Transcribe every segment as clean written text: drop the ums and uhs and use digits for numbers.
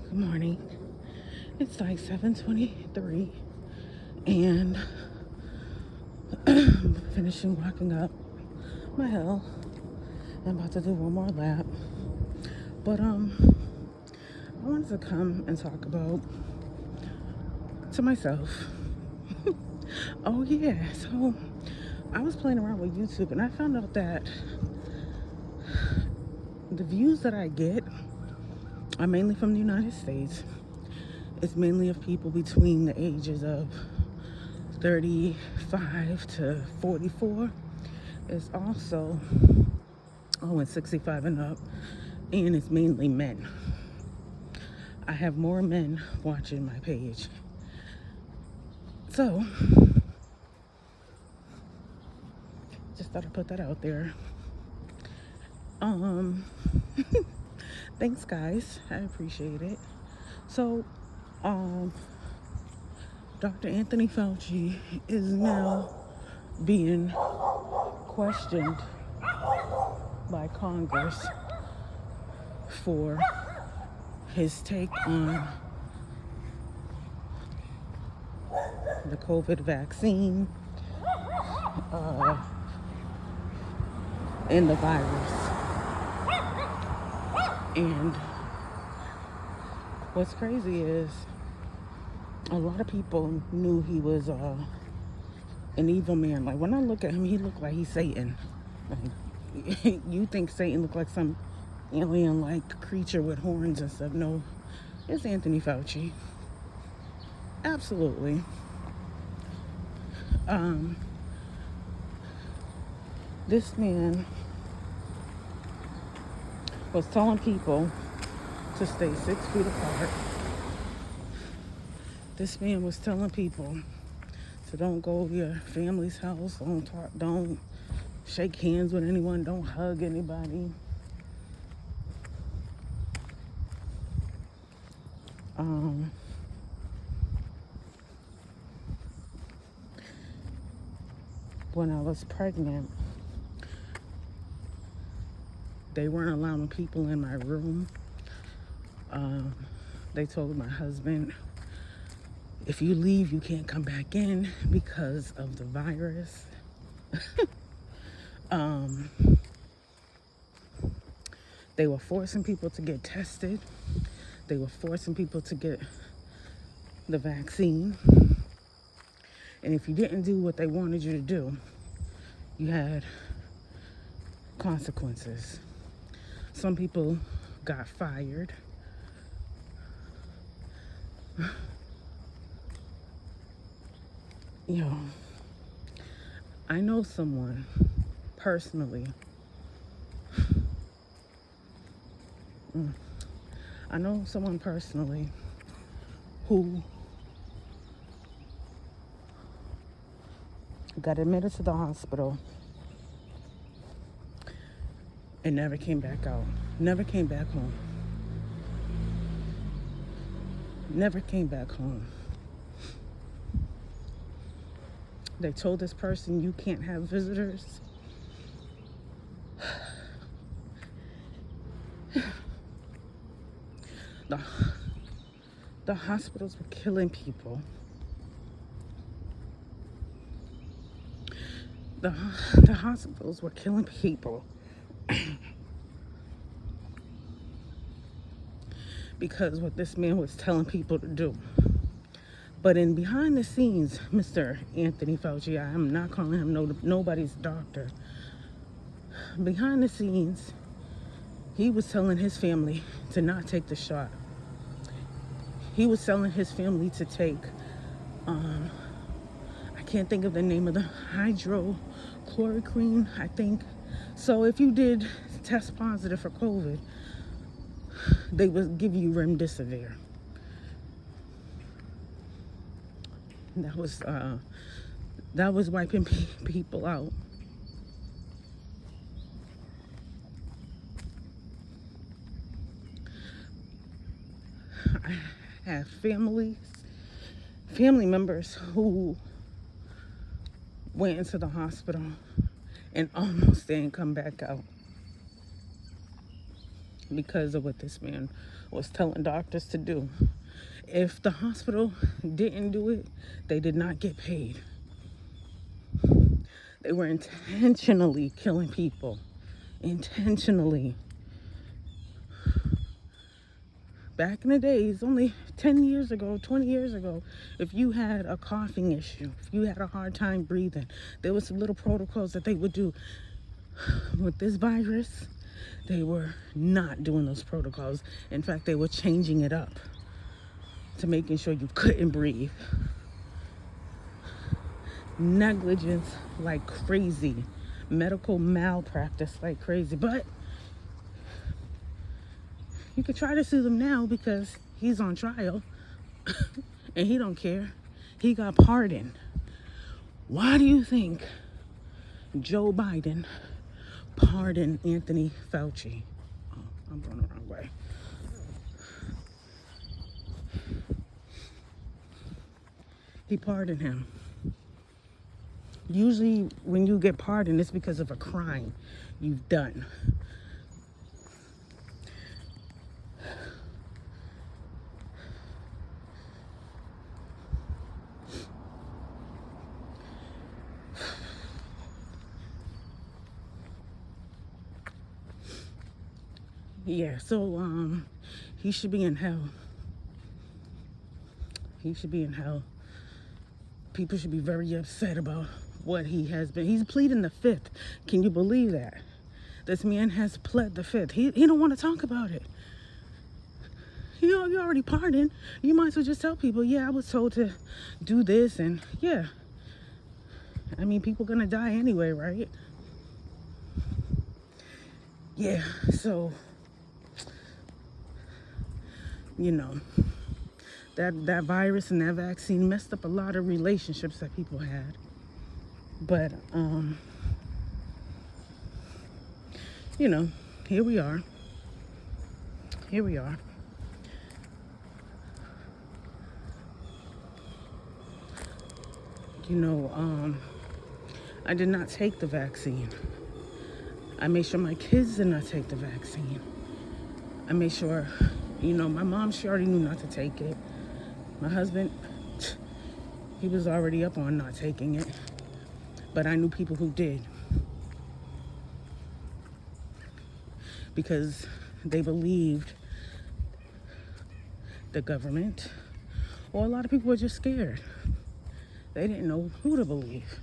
Good morning. It's like 7:23 and I'm finishing walking up my hill. I'm about to do one more lap. But I wanted to come and talk about to myself. Oh yeah, so I was playing around with YouTube and I found out that the views that I get are mainly from the United States. It's mainly of people between the ages of 35 to 44. It's also, and 65 and up. And it's mainly men. I have more men watching my page. So, just thought I'd put that out there. Thanks guys. I appreciate it. So, Dr. Anthony Fauci is now being questioned by Congress for his take on the COVID vaccine and the virus. And what's crazy is a lot of people knew he was an evil man. Like when I look at him, he looked like he's Satan. Like, you think Satan looked like some alien-like creature with horns and stuff? No, it's Anthony Fauci. Absolutely. This man was telling people to stay 6 feet apart. This man was telling people to don't go to your family's house, don't shake hands with anyone, don't hug anybody. When I was pregnant, they weren't allowing people in my room. They told my husband, if you leave, you can't come back in because of the virus. They were forcing people to get tested. They were forcing people to get the vaccine. And if you didn't do what they wanted you to do, you had consequences. Some people got fired. I know someone personally. I know someone personally who got admitted to the hospital and never came back out. Never came back home. Never came back home. They told this person, you can't have visitors. The hospitals were killing people. The hospitals were killing people because what this man was telling people to do. But in behind the scenes, Mr. Anthony Fauci, I am not calling him nobody's doctor. Behind the scenes, he was telling his family to not take the shot. He was telling his family to take, I can't think of the name of the hydrochloroquine, I think. So if you did test positive for COVID, they would give you remdesivir. That was wiping people out. I have family members who went into the hospital and almost didn't come back out. because of what this man was telling doctors to do. If the hospital didn't do it, they did not get paid. They were intentionally killing people. Intentionally. Back in the days, only 10 years ago, 20 years ago, if you had a coughing issue, if you had a hard time breathing, there was some little protocols that they would do. With this virus, they were not doing those protocols. In fact, they were changing it up to making sure you couldn't breathe. Negligence like crazy. Medical malpractice like crazy. But you could try to sue them now because he's on trial and he don't care. He got pardoned. Why do you think Joe Biden pardoned Anthony Fauci? Oh, I'm going the wrong way. He pardoned him. Usually when you get pardoned, it's because of a crime you've done. Yeah, so he should be in hell. He should be in hell. People should be very upset about what he has been. He's pleading the fifth. Can you believe that? This man has pled the fifth. He don't want to talk about it. You know, you already pardoned. You might as well just tell people, yeah, I was told to do this, and yeah. I mean, people gonna die anyway, right? Yeah, so you know, that virus and that vaccine messed up a lot of relationships that people had. But you know, here we are. Here we are. You know, I did not take the vaccine. I made sure my kids did not take the vaccine. I made sure, you know, my mom, she already knew not to take it. My husband, he was already up on not taking it. But I knew people who did. Because they believed the government, or a lot of people were just scared. They didn't know who to believe.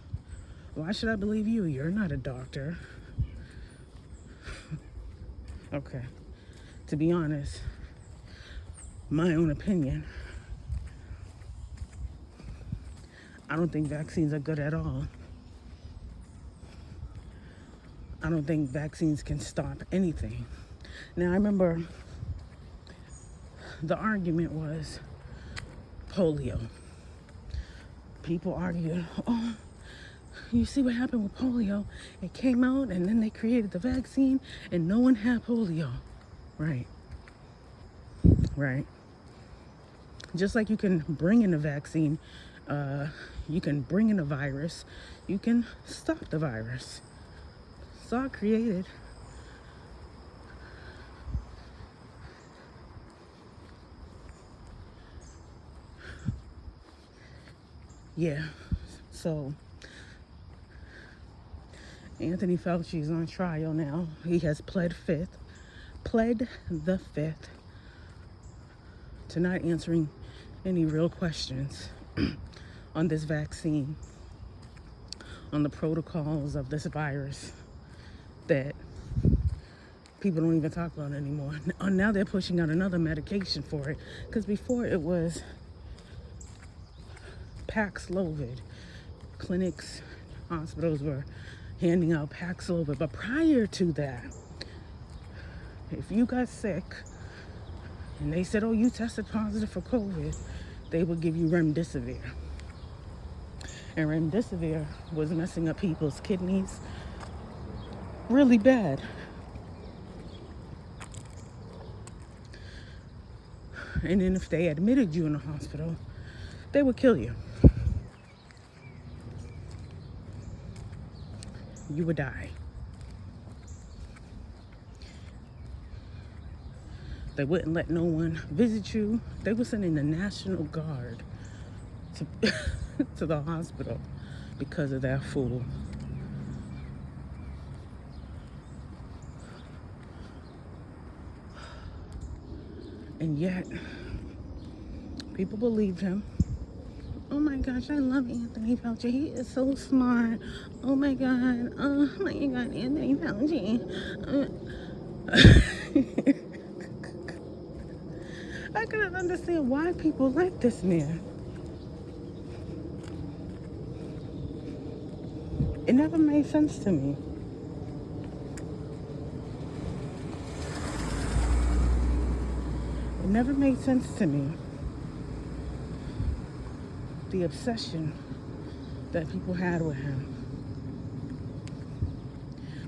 Why should I believe you? You're not a doctor. Okay. To be honest, my own opinion, I don't think vaccines are good at all. I don't think vaccines can stop anything. Now, I remember the argument was polio. People argued, oh, you see what happened with polio? It came out and then they created the vaccine and no one had polio. Right. Right. Just like you can bring in a vaccine, you can bring in a virus, you can stop the virus. It's all created. Yeah, so Anthony Fauci is on trial now. He has pled the fifth to not answering any real questions on this vaccine, on the protocols of this virus that people don't even talk about anymore. Now they're pushing out another medication for it, because before it was Paxlovid. Clinics, hospitals were handing out Paxlovid. But prior to that, if you got sick and they said, oh, you tested positive for COVID, they would give you remdesivir. And remdesivir was messing up people's kidneys really bad. And then if they admitted you in the hospital, they would kill you. You would die. They wouldn't let no one visit you. They were sending the National Guard to, to the hospital because of that fool. And yet, people believed him. Oh my gosh, I love Anthony Fauci. He is so smart. Oh my God. Oh my God, Anthony Fauci. I couldn't understand why people like this man. It never made sense to me. It never made sense to me. The obsession that people had with him.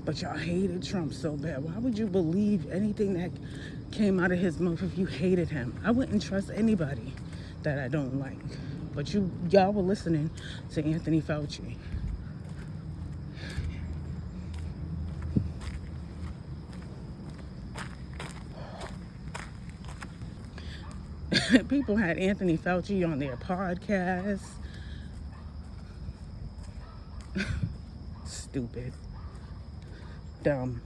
But y'all hated Trump so bad. Why would you believe anything that came out of his mouth if you hated him? I wouldn't trust anybody that I don't like. But y'all were listening to Anthony Fauci. People had Anthony Fauci on their podcast. Stupid. Dumb.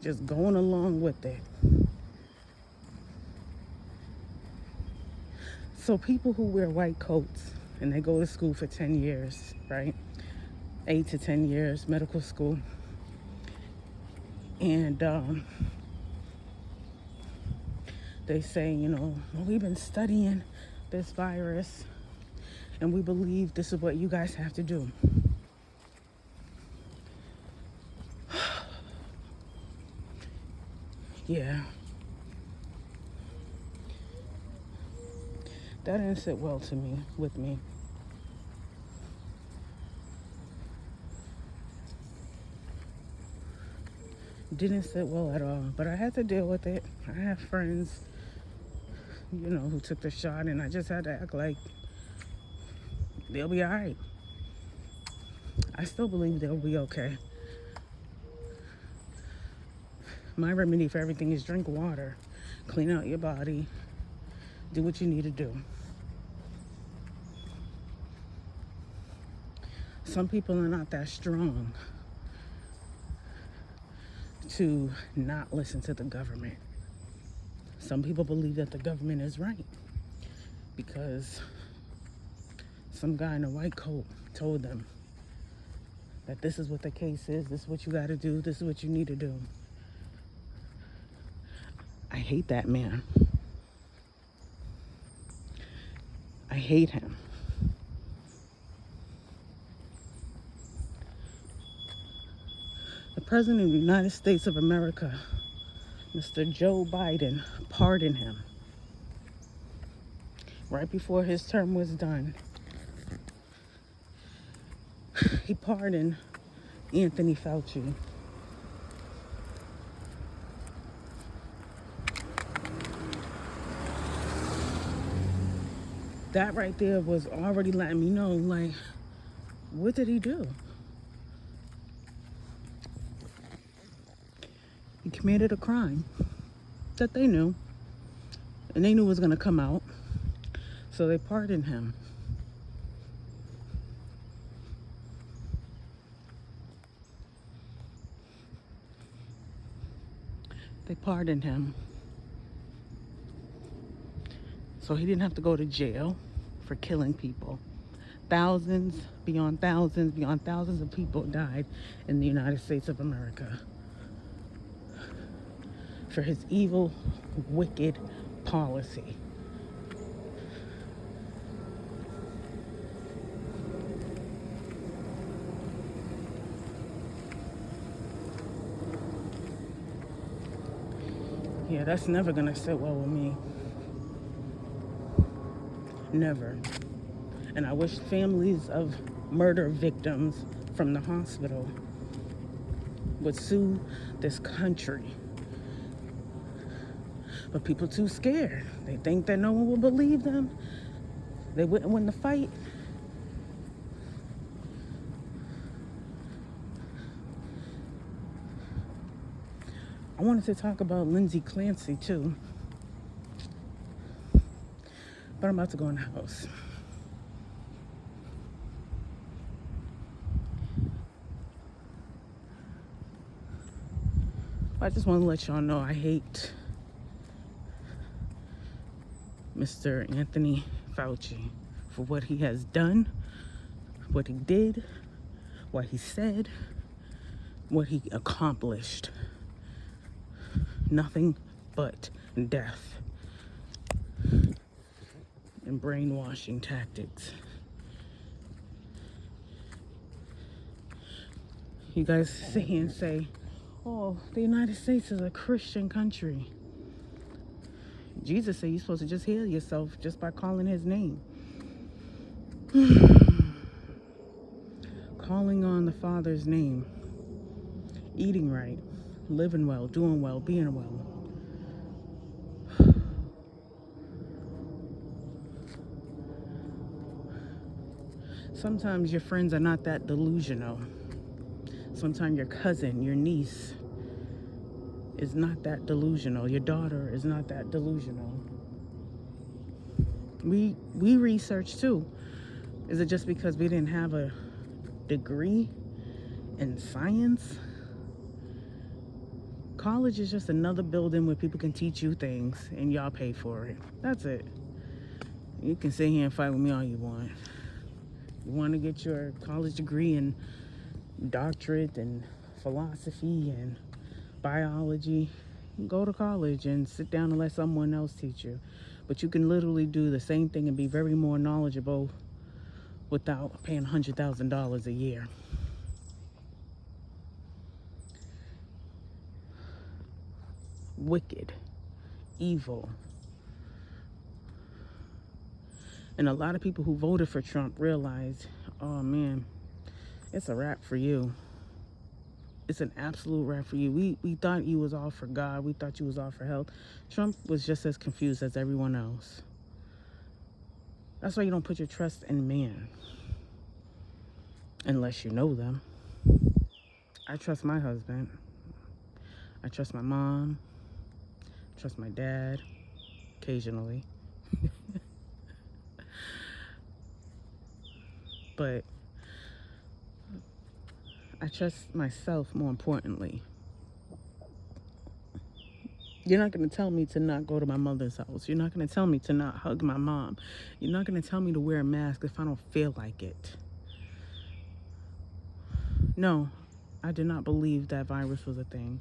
Just going along with it. So people who wear white coats and they go to school for 10 years, right? 8 to 10 years, medical school. And they say, well, we've been studying this virus and we believe this is what you guys have to do. Yeah. That didn't sit well with me. Didn't sit well at all, but I had to deal with it. I have friends, who took the shot, and I just had to act like they'll be all right. I still believe they'll be okay. My remedy for everything is drink water, clean out your body, do what you need to do. Some people are not that strong to not listen to the government. Some people believe that the government is right because some guy in a white coat told them that this is what the case is, this is what you got to do, this is what you need to do. I hate that man. I hate him. The President of the United States of America, Mr. Joe Biden, pardoned him right before his term was done. He pardoned Anthony Fauci. That right there was already letting me know, what did he do? He committed a crime that they knew, and they knew it was going to come out, so they pardoned him. They pardoned him, so he didn't have to go to jail for killing people. Thousands beyond thousands of people died in the United States of America for his evil, wicked policy. Yeah, that's never gonna sit well with me. Never. And I wish families of murder victims from the hospital would sue this country. But people too scared. They think that no one will believe them. They wouldn't win the fight. I wanted to talk about Lindsay Clancy too, but I'm about to go in the house. I just want to let y'all know I hate Mr. Anthony Fauci for what he has done, what he did, what he said, what he accomplished. Nothing but death and brainwashing tactics. You guys sit here and say, oh, the United States is a Christian country. Jesus said you're supposed to just heal yourself just by calling his name. Calling on the Father's name. Eating right. Living well. Doing well. Being well. Sometimes your friends are not that delusional. Sometimes your cousin, your niece is not that delusional. Your daughter is not that delusional. We research too. Is it just because we didn't have a degree in science? College is just another building where people can teach you things and y'all pay for it. That's it. You can sit here and fight with me all you want. You want to get your college degree in doctorate and philosophy and biology, go to college and sit down and let someone else teach you. But you can literally do the same thing and be very more knowledgeable without paying $100,000 a year. Wicked, evil. And a lot of people who voted for Trump realized, oh man, it's a wrap for you. It's an absolute wrap for you. We thought you was all for God. We thought you was all for health. Trump was just as confused as everyone else. That's why you don't put your trust in man. Unless you know them. I trust my husband. I trust my mom. I trust my dad. Occasionally. But I trust myself more importantly. You're not going to tell me to not go to my mother's house. You're not going to tell me to not hug my mom. You're not going to tell me to wear a mask if I don't feel like it. No, I did not believe that virus was a thing.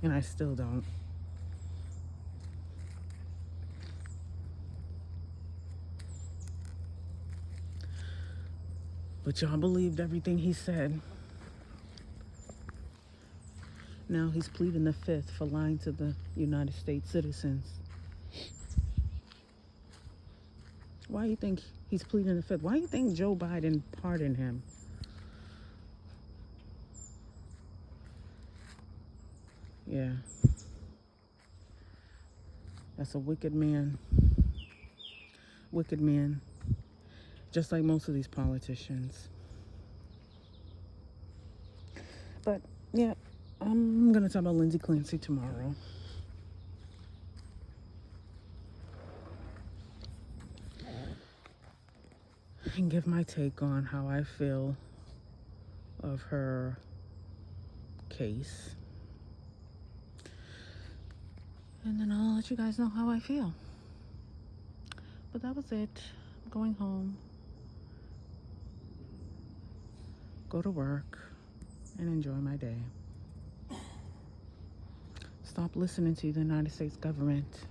And I still don't. But y'all believed everything he said. Now he's pleading the fifth for lying to the United States citizens. Why do you think he's pleading the fifth? Why do you think Joe Biden pardoned him? Yeah. That's a wicked man. Wicked man. Just like most of these politicians. But, yeah, I'm going to talk about Lindsay Clancy tomorrow. And give my take on how I feel of her case. And then I'll let you guys know how I feel. But that was it. I'm going home. Go to work and enjoy my day. Stop listening to the United States government.